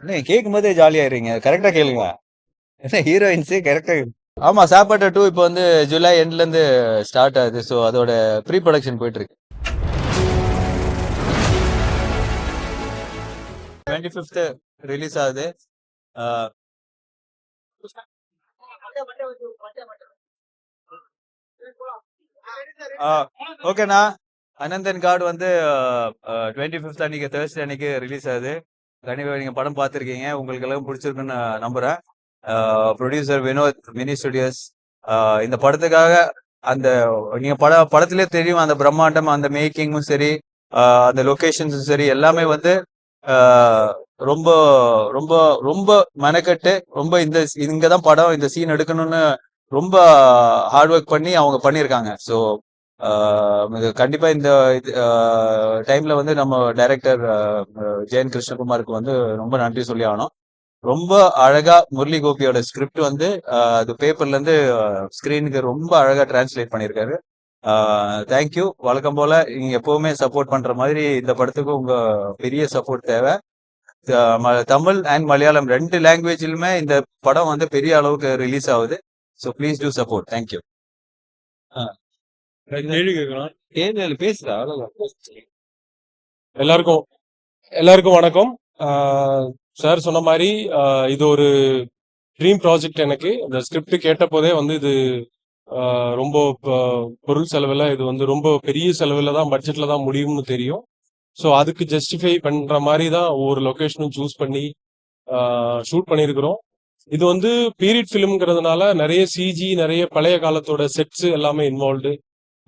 என்ன கேட்கும் போதே ஜாலியாயிருங்க. கரெக்டா கேளுங்க. என்ன ஹீரோயின்ஸே கரெக்டா. ஆமா, சாப்பாட்டு 2 இப்போ வந்து ஜூலை எண்ட்ல இருந்து ஸ்டார்ட் ஆகுது. ஸோ அதோட ப்ரீ ப்ரொடக்ஷன் போயிட்டு இருக்கு. 25th ரிலீஸ் ஆகுது. ஓகேண்ணா. அனந்தன் கார்டு வந்து 25th அன்னைக்கு தேர்ஸ்டே அன்னைக்கு ரிலீஸ் ஆகுது. கண்டிப்பா நீங்க படம் பார்த்துருக்கீங்க, உங்களுக்கு எல்லாம் பிடிச்சிருக்குன்னு நான் நம்புறேன். Producer Vinoth, Mini Studios. இந்த படத்துக்காக அந்த நீங்க படத்திலே தெரியும், அந்த பிரம்மாண்டம், அந்த மேக்கிங்கும் சரி, அந்த லொகேஷன்ஸும் சரி, எல்லாமே வந்து ரொம்ப ரொம்ப ரொம்ப மெனக்கட்டு, ரொம்ப இங்கதான் படம், இந்த சீன் எடுக்கணும்னு ரொம்ப ஹார்ட் ஒர்க் பண்ணி அவங்க பண்ணியிருக்காங்க. ஸோ கண்டிப்பா இந்த டைம்ல வந்து நம்ம டைரக்டர் ஜெயன் கிருஷ்ணகுமாருக்கு வந்து ரொம்ப நன்றி சொல்லி ஆகணும். ரொம்ப அழகா முரளி கோபியோட ஸ்கிரிப்ட் வந்து அது பேப்பர்ல இருந்து ஸ்கிரீனுக்கு ரொம்ப அழகா டிரான்ஸ்லேட் பண்ணியிருக்காரு. தேங்க்யூ. வழக்கம் போல நீங்க எப்பவுமே சப்போர்ட் பண்ற மாதிரி இந்த படத்துக்கு உங்க பெரிய சப்போர்ட் தேவை. தமிழ் அண்ட் மலையாளம் 2 லாங்குவேஜிலுமே இந்த படம் வந்து பெரிய அளவுக்கு ரிலீஸ் ஆகுது. So please do support. Thank you. கேள்வி கேட்கலாம். கேள்வி பேசுறா. எல்லாருக்கும் எல்லாருக்கும் வணக்கம். சார் சொன்ன மாதிரி இது ஒரு ட்ரீம் ப்ராஜெக்ட். எனக்கு இந்த ஸ்கிரிப்ட் கேட்ட போதே வந்து இது ரொம்ப பொருள் செலவில், இது வந்து ரொம்ப பெரிய செலவில் தான், பட்ஜெட்ல தான் முடியும்னு தெரியும். ஸோ அதுக்கு ஜஸ்டிஃபை பண்ற மாதிரி தான் ஒவ்வொரு லொக்கேஷனும் சூஸ் பண்ணி ஷூட் பண்ணியிருக்கிறோம். இது வந்து பீரியட் ஃபிலிம்ங்கிறதுனால நிறைய சிஜி, நிறைய பழைய காலத்தோட செட்ஸ் எல்லாமே இன்வால்வ்டு.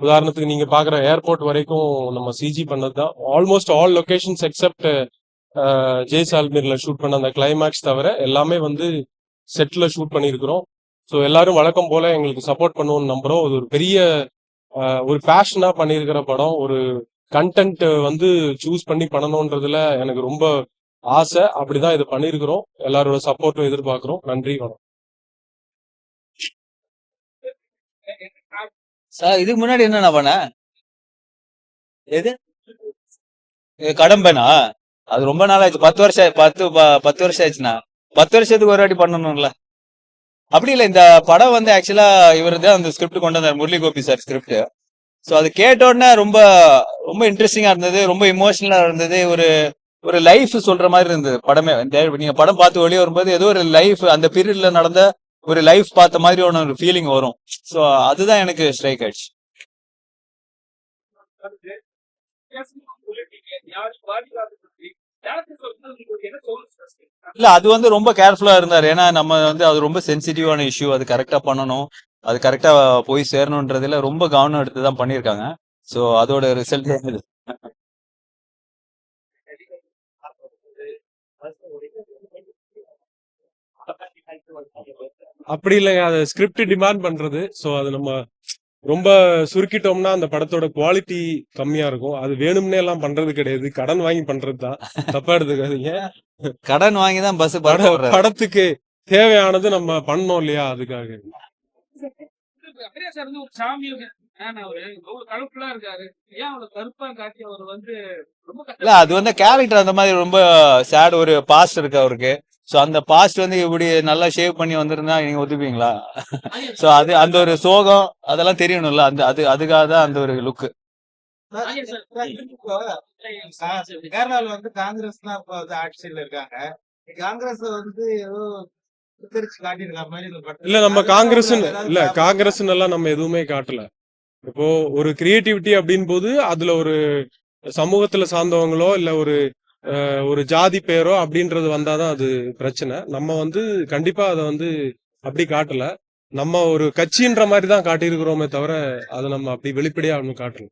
உதாரணத்துக்கு நீங்க பாக்குற ஏர்போர்ட் வரைக்கும் நம்ம சிஜி பண்ணது தான். ஆல்மோஸ்ட் ஆல் லொகேஷன்ஸ் எக்ஸப்ட் ஜெய்சால்மீர்ல ஷூட் பண்ண அந்த கிளைமேக்ஸ் தவிர எல்லாமே வந்து செட்ல ஷூட் பண்ணியிருக்கிறோம். ஸோ எல்லாரும் வழக்கம் போல எங்களுக்கு சப்போர்ட் பண்ணுவோம்னு நம்புறோம். அது ஒரு பெரிய ஒரு பேஷனா பண்ணியிருக்கிற படம். ஒரு கண்டென்ட் வந்து சூஸ் பண்ணி பண்ணணும்ன்றதுல எனக்கு ரொம்ப ஆசை. அப்படிதான் இது பண்ணியிருக்கிறோம். எல்லாரோட சப்போர்ட்டும் எதிர்பார்க்கிறோம். நன்றி, வணக்கம். சார் இதுக்கு முன்னாடி என்ன பண்ண? எது கடம்பனா? அது ரொம்ப நாள் ஆச்சு. 10 வருஷம் 10 வருஷம் ஆச்சுண்ணா. 10 வருஷத்துக்கு ஒரு வாட்டி பண்ணணும்ல. அப்படி இல்லை, இந்த படம் வந்து ஆக்சுவலா இவர் தான் அந்த ஸ்கிரிப்ட் கொண்டு வந்தார், Murali Gopi sir script. So அது கேட்ட உடனே ரொம்ப ரொம்ப இன்ட்ரெஸ்டிங்கா இருந்தது, ரொம்ப இமோஷனலா இருந்தது. ஒரு ஒரு லைஃப் சொல்ற மாதிரி இருந்தது படமே. நீங்க படம் பார்த்து வெளியே வரும்போது ஏதோ ஒரு லைஃப், அந்த பீரியட்ல நடந்த ஒரு லைஃப் பார்த்த மாதிரி ஒரு ஃபீலிங் வரும். ஸோ அதுதான் எனக்கு ஸ்ட்ரைக் ஆயிடுச்சு. இல்ல, அது வந்து ரொம்ப கேர்ஃபுல்லா இருந்தாரு. ஏன்னா நம்ம வந்து அது ரொம்ப சென்சிட்டிவான இஷ்யூ, அது கரெக்டா பண்ணணும், அது கரெக்டா போய் சேரணும்ன்றதுல ரொம்ப கவனம் எடுத்து தான் பண்ணியிருக்காங்க. ஸோ அதோட ரிசல்ட் இது. அப்படி இல்லைங்க, அது ஸ்கிரிப்ட் டிமாண்ட் பண்றது. ஸோ அது நம்ம ரொம்ப சுருக்கிட்டோம்னா அந்த படத்தோட குவாலிட்டி கம்மியா இருக்கும். அது வேணும்னே எல்லாம் பண்றது கிடையாது, கடன் வாங்கி பண்றது தான். தப்பா எடுத்துக்காதீங்க. கடன் வாங்கி தான் பஸ் படத்துக்கு தேவையானது நம்ம பண்ணோம் இல்லையா, அதுக்காக. இல்ல, அது வந்து கேரக்டர் அந்த மாதிரி ரொம்ப சேட், ஒரு பாஸ்ட் இருக்கு அவருக்கு. சோ அந்த பாஸ்ட் வந்து இப்படி நல்லா ஷேவ் பண்ணி வந்திருந்தா நீங்க ஒத்துப்பீங்களா? சோ அது அந்த ஒரு சோகம் அதெல்லாம் தெரியணும்ல. அந்த அதுக்காக தான் அந்த ஒரு லுக். கேரளால வந்து காங்கிரஸ் தான் இப்ப வந்து ஆட்சியில இருக்காங்க. காங்கிரஸ் வந்து ஏதோ காட்டியிருக்க மாதிரி இல்ல, நம்ம காங்கிரஸ் எல்லாம் நம்ம எதுவுமே காட்டல. இப்போ ஒரு கிரியேட்டிவிட்டி அப்படின்னு போது அதுல ஒரு சமூகத்துல சார்ந்தவங்களோ இல்ல ஒரு ஜாதி பேரோ அப்படின்றது வந்தாதான் அது பிரச்சனை. நம்ம வந்து கண்டிப்பா அதை வந்து அப்படி காட்டல. நம்ம ஒரு கட்சின்ற மாதிரி தான் காட்டியிருக்கிறோமே தவிர அதை நம்ம அப்படி வெளிப்படையா ஒன்றும் காட்டல.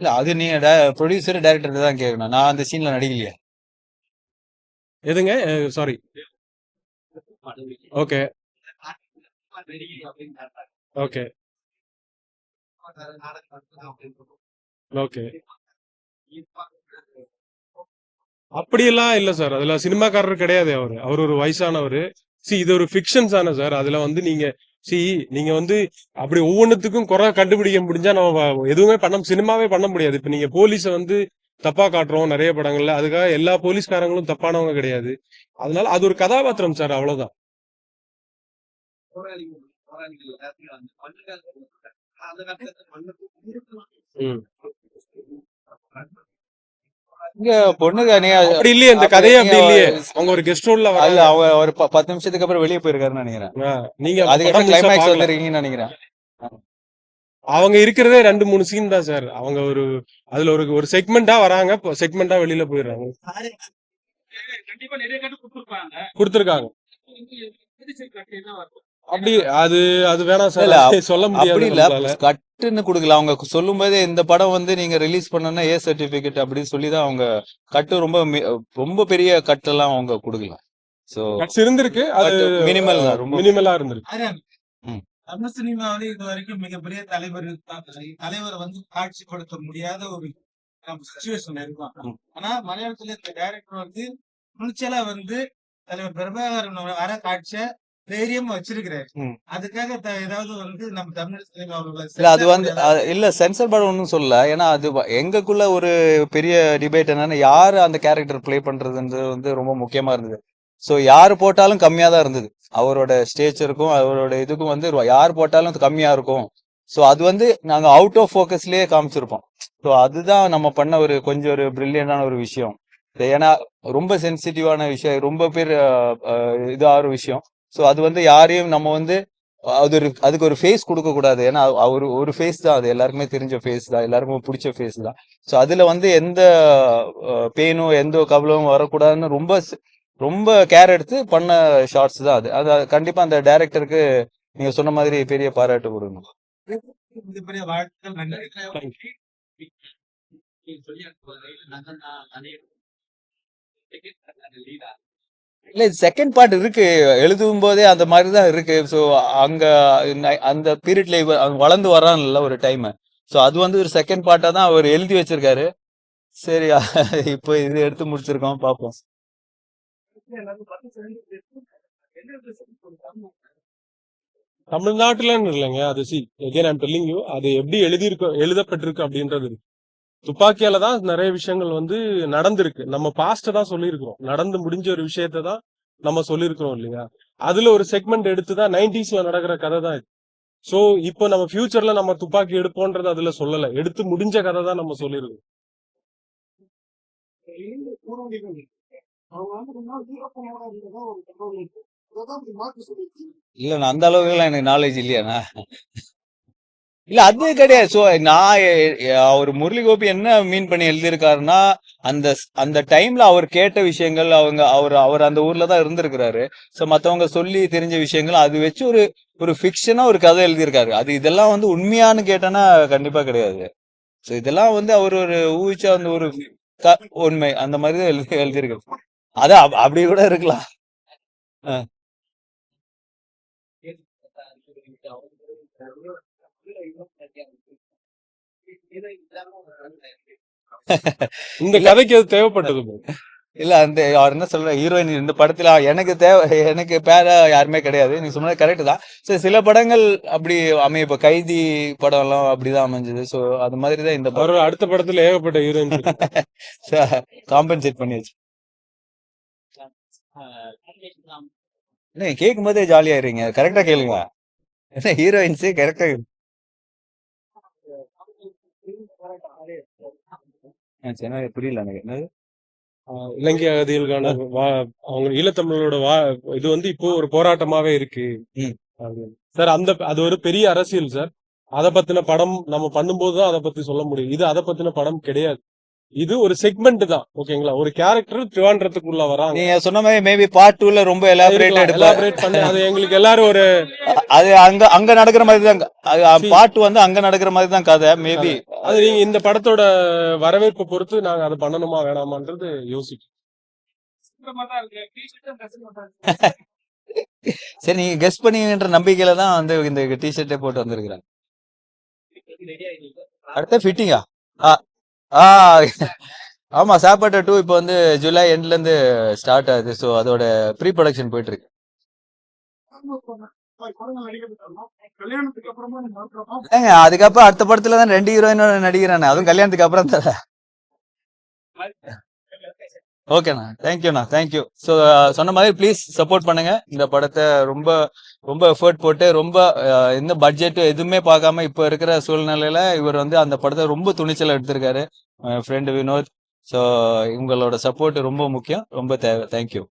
இல்ல, அது நீங்க ப்ரொடியூசர் டைரக்டர் தான் கேட்கணும். நான் அந்த சீன்ல நடிக்கலையே. எதுங்க? சாரி. Okay okay okay. அப்படியெல்லாம் இல்ல சார். அதுல சினிமாக்காரர் கிடையாது. அவர் ஒரு வயசானவர். இது ஒரு ஃபிக்ஷன் தானே சார். அதுல வந்து நீங்க நீங்க வந்து அப்படி ஒவ்வொன்றுத்துக்கும் குறை கண்டுபிடிக்க முடிஞ்சா நம்ம எதுவுமே சினிமாவே பண்ண முடியாது. இப்ப நீங்க போலீஸ வந்து தப்பா காட்டுறோம் நிறைய படங்கள்ல, அதுக்காக எல்லா போலீஸ்காரங்களும் தப்பானவங்க கிடையாது. அதனால அது ஒரு கதாபாத்திரம் சார், அவ்வளவுதான். ம். இங்க பொண்ணுங்க நீங்க அப்படி இல்லையே, இந்த அப்படி கதையே நீங்க அப்படி இல்லையே. அவங்க ஒரு கெஸ்ட் ரோல்ல இல்ல வராங்க. அவ ஒரு 10 நிமிஷத்துக்கு அப்புறம் வெளியே போயிருக்காருன்னு நினைக்கிறேன். நீங்க அதுக்கப்புறம் படம் முழுசா கிளைமேக்ஸ் பார்க்கல. வந்துருக்கீங்கன்னு நினைக்கிறேன். அவங்க இருக்கிறதே 2-3 சீன் தான் சார். அவங்க அதுல ஒரு செக்மெண்டா வராங்க, செக்மெண்டா வெளியில போயிடுறாங்க. கண்டிப்பா நிறைய கட்டு கொடுத்துருக்காங்க. அப்படி அது வேணாம் இல்ல சார், சொல்ல முடியாது அப்படி இல்ல நம்மளால. கட்டுன்னு கொடுக்கல. அவங்க சொல்லும் போதே இந்த படம் வந்து நீங்க ரிலீஸ் பண்ணனா ஏ சர்டிபிகேட் அப்படின்னு சொல்லிதான் அவங்க கட்டு ரொம்ப பெரிய கட்டெல்லாம் அவங்க கொடுக்கல. சோ கட்ஸ் இருந்திருக்கு, அது மினிமல் தான், ரொம்ப மினிமலா இருந்திருக்கு. ம். தமிழ் சினிமாவில இது வரைக்கும் மிகப்பெரிய தலைவர் வந்து காட்சிப்படுத்த முடியாத ஒரு சுச்சுவேஷன் இருக்கும். ம். ஆனா மலையாளத்துல இந்த டைரக்டர் வந்து துணிச்சலா வந்து தலைவர் பிரபாகரன் வர காட்சிய தைரியமா வச்சிருக்கிறாரு. ம். அதுக்காக ஏதாவது வந்து நம்ம தமிழ் சினிமா இல்ல அது வந்து இல்ல சென்சர் படம் ஒன்றும் சொல்லல. ஏன்னா அது எங்களுக்குள்ள ஒரு பெரிய டிபேட் என்னன்னா யாரு அந்த கேரக்டர் ப்ளே பண்றதுன்றது வந்து ரொம்ப முக்கியமா இருந்தது. ஸோ யார் போட்டாலும் கம்மியா தான் இருந்தது. அவரோட ஸ்டேச்சருக்கும் அவரோட இதுக்கும் வந்து யார் போட்டாலும் அது கம்மியா இருக்கும். ஸோ அது வந்து நாங்க அவுட் ஆஃப் ஃபோக்கஸ்லயே காமிச்சிருப்போம். ஸோ அதுதான் நம்ம பண்ண கொஞ்சம் ஒரு பிரில்லியண்டான ஒரு விஷயம். ஏன்னா ரொம்ப சென்சிட்டிவான விஷயம், ரொம்ப பேர் இதாகிற விஷயம். ஸோ அது வந்து யாரையும் நம்ம வந்து அதுக்கு ஒரு ஃபேஸ் கொடுக்க கூடாது. ஏன்னா அவர் ஒரு ஃபேஸ் தான், அது எல்லாருக்குமே தெரிஞ்ச ஃபேஸ் தான், எல்லாருக்கும் பிடிச்ச ஃபேஸ் தான். ஸோ அதுல வந்து எந்த பெயினும் எந்த கவலையும் வரக்கூடாதுன்னு ரொம்ப கேர் எடுத்து பண்ண ஷார்ட்ஸ் தான் அது. அது கண்டிப்பா அந்த டைரக்டருக்கு நீங்க சொன்ன மாதிரி பெரிய பாராட்டு கொடுக்கணும். பெரிய வாழ்த்துக்கள். இல்ல செகண்ட் பார்ட் இருக்கு, எழுதும் போதே அந்த மாதிரிதான் இருக்கு. ஸோ அங்க அந்த பீரியட்ல வளர்ந்து வரான்ல ஒரு டைம். ஸோ அது வந்து ஒரு செகண்ட் பார்ட்டா தான் அவர் எழுதி வச்சிருக்காரு. சரி இப்போ இது எடுத்து முடிச்சிருக்கோம், பார்ப்போம். தமிழ்நாட்டுலன்னு இல்லைங்க, அது again I'm telling you, அது எப்படி எழுதப்பட்டிருக்கு அப்படின்றது இருக்கு. துப்பாக்கியால தான் நிறைய விஷயங்கள் வந்து நடந்திருக்கு. நம்ம பாஸ்ட தான் சொல்லியிருக்கிறோம், நடந்து முடிஞ்ச ஒரு விஷயத்த தான் நம்ம சொல்லியிருக்கிறோம் இல்லையா. அதுல ஒரு செக்மெண்ட் எடுத்துதான் 90s நடக்கிற கதை தான் இது. சோ இப்போ நம்ம ஃபியூச்சர்ல நம்ம துப்பாக்கி எடுப்போன்றது அதுல சொல்லல, எடுத்து முடிஞ்ச கதை தான் நம்ம சொல்லியிருக்கோம். இல்ல நான் அந்த அளவுக்கு எனக்கு நாலேஜ் இல்லையாண்ணா. இல்ல அது கிடையாது. ஸோ நான் அவர் முரளி கோபி என்ன மீன் பண்ணி எழுதியிருக்காருன்னா அந்த அந்த டைம்ல அவர் கேட்ட விஷயங்கள், அவர் அந்த ஊர்ல தான் இருந்திருக்கிறாரு. ஸோ மத்தவங்க சொல்லி தெரிஞ்ச விஷயங்கள் அது வச்சு ஒரு ஃபிக்ஷனா ஒரு கதை எழுதியிருக்காரு. அது இதெல்லாம் வந்து உண்மையான்னு கேட்டேன்னா கண்டிப்பா கிடையாது. ஸோ இதெல்லாம் வந்து அவர் ஒரு ஊகிச்ச அந்த ஒரு உண்மை அந்த மாதிரி தான் எழுதியிருக்காரு. அது அப்படி கூட இருக்கலாம். இந்த கதைக்கு அது தேவைப்பட்டது. இல்ல அந்த அவர் என்ன சொல்ற, ஹீரோயின் இந்த படத்துல எனக்கு பேரா யாருமே கிடையாது. நீங்க சொன்னது கரெக்ட் தான். சரி, சில படங்கள் அப்படி அமையும். இப்ப கைதி படம் எல்லாம் அப்படிதான் அமைஞ்சது. சோ அது மாதிரிதான் இந்த படம். அடுத்த படத்துல ஏகப்பட்ட ஹீரோயின் காம்பன்சேட் பண்ணியாச்சு. கேட்கும் போதே ஜாலியாயிருங்க. கரெக்டா கேளுங்க. என்ன ஹீரோயின்ஸ் கரெக்டா புரியல எனக்கு. என்னது இலங்கை அகதிகளுக்கான அவங்க ஈழத்தமிழரோட இது வந்து இப்போ ஒரு போராட்டமாவே இருக்கு சார். அது ஒரு பெரிய அரசியல் சார். அதை பத்தின படம் நம்ம பண்ணும்போதுதான் அதை பத்தி சொல்ல முடியும். இது அதை பத்தின படம் கிடையாது. இது ஒரு செக்மெண்ட் தான், ஓகேங்களா. ஒரு கேரக்டர் திருவாண்டறதுக்குள்ள வராங்க. நீங்க சொன்ன மாதிரி மேபி பார்ட் 2ல ரொம்ப எலாபரேட் பண்ணி அது எங்களுக்கு எல்லாரும் ஒரு அது அங்க நடக்கிற மாதிரி தான். பார்ட் வந்து அங்க நடக்கிற மாதிரி தான் கதை. மேபி அது நீங்க இந்த படத்தோட வரவேற்பை பொறுத்து நாங்க அதை பண்ணணுமா வேணாமான்றது யோசிப்போம். சரி, நீங்க கெஸ் பண்ணீங்கன்ற நம்பிக்கையில தான் வந்து இந்த டிஷர்ட்டே போட்டு வந்திருக்கிறாங்க. அடுத்த ஃபிட்டிங்கா? ஆமா, சாப்பாடு 2 இப்போ வந்து ஜூலை எண்ட்ல இருந்து ஸ்டார்ட் ஆகுது. ஸோ அதோட ப்ரீ ப்ரொடக்ஷன் போயிட்டு இருக்கு. கல்யாணத்துக்கு அப்புறமா மாற்றமா ஏங்க அதுக்கப்புறம் அடுத்த படத்துல தான் 2 ஹீரோயினோட நடிக்கிறேன், அதுவும் கல்யாணத்துக்கு அப்புறம் தான். ஓகேண்ணா, தேங்க்யூண்ணா, தேங்க்யூ. ஸோ சொன்ன மாதிரி ப்ளீஸ் சப்போர்ட் பண்ணுங்க இந்த படத்தை. ரொம்ப ரொம்ப எஃபர்ட் போட்டு ரொம்ப எந்த பட்ஜெட் எதுவுமே பார்க்காம இப்போ இருக்கிற சூழ்நிலையில இவர் வந்து அந்த படத்தை ரொம்ப துணிச்சலா எடுத்திருக்காரு, ஃப்ரெண்டு வினோத். ஸோ உங்களோட சப்போர்ட் ரொம்ப முக்கியம், ரொம்ப தேவை. தேங்க்யூ.